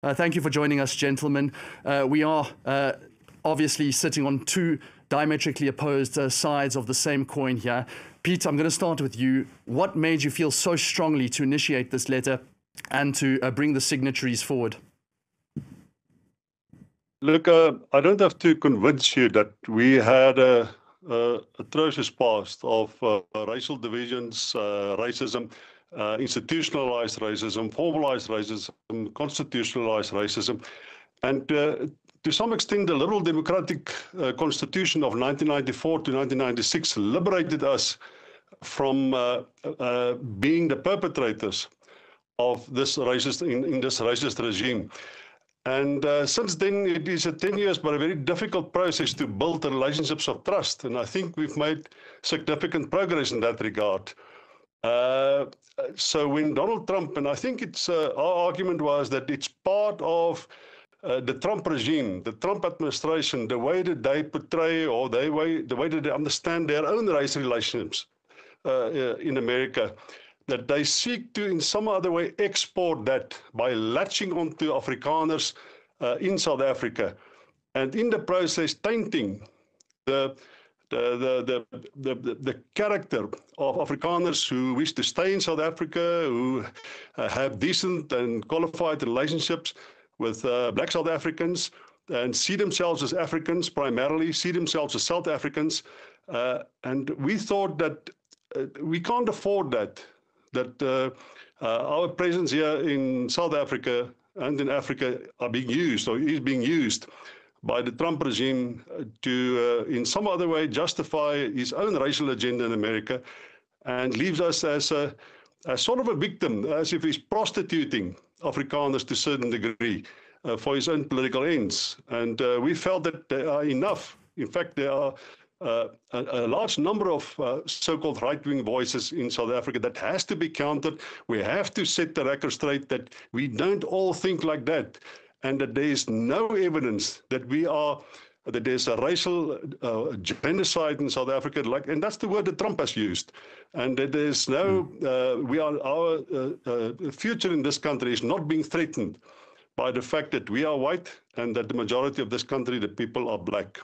Thank you for joining us, gentlemen. We are obviously sitting on two diametrically opposed sides of the same coin here. Pete, I'm going to start with you. What made you feel so strongly to initiate this letter and to bring the signatories forward? Look, I don't have to convince you that we had a atrocious past of racial divisions, racism, institutionalized racism, formalized racism, constitutionalized racism, and to some extent, the Liberal Democratic Constitution of 1994 to 1996 liberated us from being the perpetrators of this racist in this racist regime. And since then, it is 10 years, but a very difficult process to build the relationships of trust. And I think we've made significant progress in that regard. So when Donald Trump, and I think our argument was that it's part of the Trump regime, the Trump administration, the way that they portray or the way that they understand their own race relationships in America, that they seek to, in some other way, export that by latching onto Afrikaners in South Africa, and in the process tainting the character of Afrikaners who wish to stay in South Africa, who have decent and qualified relationships with Black South Africans, and see themselves as Africans primarily, see themselves as South Africans, and we thought that we can't afford that our presence here in South Africa and in Africa are being used, or is being used, by the Trump regime to, in some other way, justify his own racial agenda in America, and leaves us as sort of a victim, as if he's prostituting Afrikaners to a certain degree for his own political ends. And we felt that there are enough. In fact, there are a large number of so-called right-wing voices in South Africa that has to be countered. We have to set the record straight that we don't all think like that, and that there is no evidence that that there's a racial genocide in South Africa, and that's the word that Trump has used, and that there's no, our future in this country is not being threatened by the fact that we are white and that the majority of this country, the people, are black.